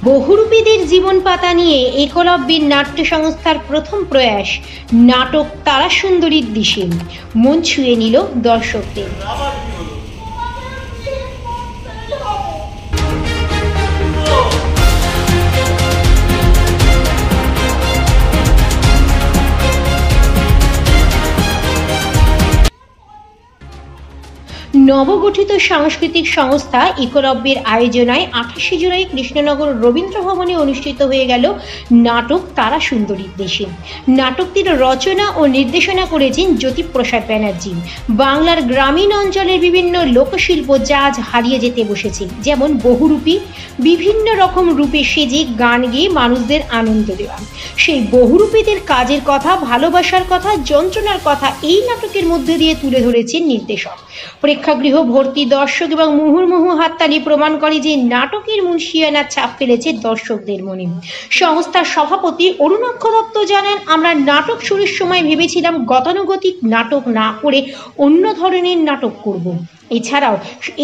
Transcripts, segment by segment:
বহুরূপীদের জীবন পাতা নিয়ে একলব্যের নাট্য সংস্থার প্রথম প্রয়াস নাটক তারা সুন্দরীর দিশে মন ছুঁয়ে নিল দর্শকদের। নবগঠিত সাংস্কৃতিক সংস্থা একলব্যের আয়োজনায় 28 জুলাই কৃষ্ণনগর রবীন্দ্র ভবনে অনুষ্ঠিত হয়ে গেল নাটক তারা সুন্দরীর দেশে। নাটকটির রচনা ও নির্দেশনা করেছেন জ্যোতিপ্রসাদ ব্যানার্জি। বাংলার গ্রামীণ অঞ্চলের বিভিন্ন লোকশিল্প যা আজ হারিয়ে যেতে বসেছে, যেমন বহুরূপী, বিভিন্ন রকম রূপে সেজে গান গেয়ে মানুষদের আনন্দ দেওয়া, সেই বহুরূপীদের কাজের কথা, ভালোবাসার কথা, যন্ত্রণার কথা এই নাটকের মধ্যে দিয়ে তুলে ধরেছেন নির্দেশক। প্রেক্ষাগৃহ ভর্তি দর্শক এবং মুহুর্মুহু হাততালি প্রমাণ করে যে নাটকের মুন্সিয়ানা ছাপ ফেলেছে দর্শকদের মনে। সংস্থার সভাপতি অরুণাক্ষ দত্ত জানান, আমরা নাটক শুরুর সময় ভেবেছিলাম গতানুগতিক নাটক না করে অন্য ধরনের নাটক করব। এছাড়াও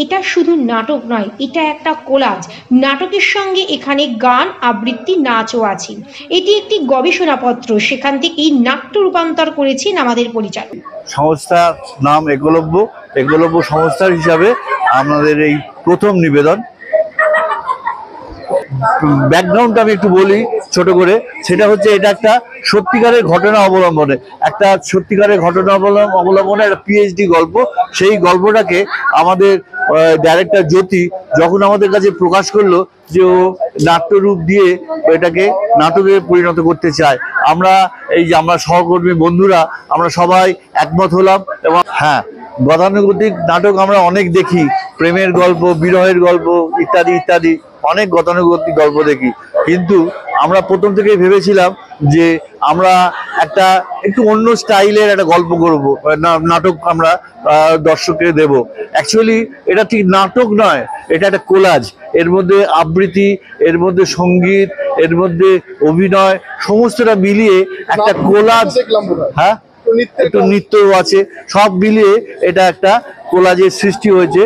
এটা শুধু নাটক নয়, এটা একটা কোলাজ। নাটকের সঙ্গে এখানে গান, আবৃত্তি, নাচও আছে। এটি একটি গবেষণাপত্র, সেখান থেকেই নাট্য রূপান্তর করেছেন আমাদের পরিচালক। সংস্থার নাম একলব্য। একলব্য সংস্থার হিসাবে আমাদের এই প্রথম নিবেদন। ব্যাকগ্রাউন্ডটা আমি একটু বলি ছোট করে, সেটা হচ্ছে এটা একটা সত্যিকারের ঘটনা অবলম্বনে, একটা সত্যিকারের ঘটনা অবলম্বনে একটা পিএইচডি গল্প। সেই গল্পটাকে আমাদের ডাইরেক্টর জ্যোতি যখন আমাদের কাছে প্রকাশ করলো যে ও নাট্যরূপ দিয়ে এটাকে নাটকে পরিণত করতে চায়, আমরা এই যে আমরা সহকর্মী বন্ধুরা আমরা সবাই একমত হলাম। এবং হ্যাঁ, গতানুগতিক নাটক আমরা অনেক দেখি, প্রেমের গল্প, বিরহের গল্প ইত্যাদি ইত্যাদি অনেক গতানুগতিক গল্প দেখি, কিন্তু আমরা প্রথম থেকেই ভেবেছিলাম যে আমরা একটা একটু অন্য স্টাইলের একটা গল্প করব, নাটক আমরা দর্শককে দেব। অ্যাকচুয়ালি এটা ঠিক নাটক নয়, এটা একটা কোলাজ। এর মধ্যে আবৃত্তি, এর মধ্যে সঙ্গীত, এর মধ্যে অভিনয়, সমস্তটা মিলিয়ে একটা কোলাজ। হ্যাঁ, একটু নৃত্যও আছে, সব মিলিয়ে এটা একটা কোলাজের সৃষ্টি হয়েছে।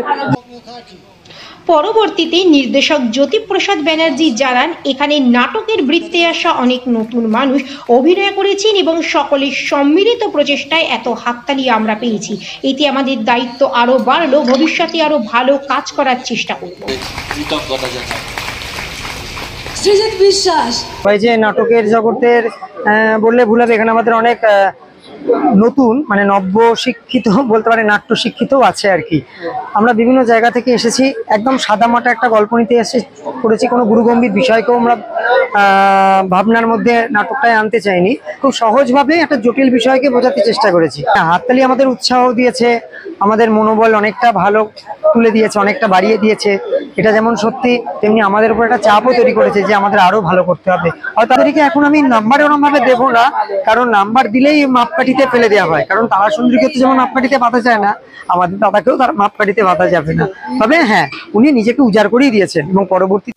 পরবর্তীতে নির্দেশক জ্যোতিপ্রসাদ ব্যানার্জি জানান, এখানে নাটকের বৃত্তে আসা অনেক নতুন মানুষ অভিনয় করেছেন এবং সকলের সম্মিলিত প্রচেষ্টায় এত হাততালি আমরা পেয়েছি। এতে আমাদের দায়িত্ব আরো বাড়লো, ভবিষ্যতে আরো ভালো কাজ করার চেষ্টা করব। সৃজিত বিশ্বাস ভাই, যে নাটকের জগতের বললে ভুল হবে, এখানে আমাদের অনেক নতুন মানে নব্য শিক্ষিত বলতে পারে, নাট্য শিক্ষিতও আছে আর কি। আমরা বিভিন্ন জায়গা থেকে এসেছি, একদম সাদামাটা একটা গল্প নিতে করেছি, কোনো গুরুগম্ভীর বিষয়কেও আমরা ভাবনার মধ্যে নাটকটায় আনতে চাইনি, খুব সহজভাবে একটা জটিল বিষয়কে বোঝাতে চেষ্টা করেছি। হাততালি আমাদের উৎসাহ দিয়েছে, আমাদের মনোবল অনেকটা ভালো তুলে দিয়েছে, অনেকটা বাড়িয়ে দিয়েছে। এটা যেমন সত্যি, তেমনি আমাদের উপর একটা চাপও তৈরি করেছে যে আমাদের আরো ভালো করতে হবে। আর তাদেরকে এখন আমি নাম্বার ওরকম ভাবে দেবো না, কারণ নাম্বার দিলেই মাপকাঠিতে ফেলে দেওয়া হয়। কারণ তারা সুন্দরীকে তো যেমন মাপকাঠিতে বাঁধা যায় না, আমাদের দাদাকেও তার মাপকাঠিতে বাঁধা যাবে না। তবে হ্যাঁ, উনি নিজেকে উজাড় করেই দিয়েছেন এবং পরবর্তী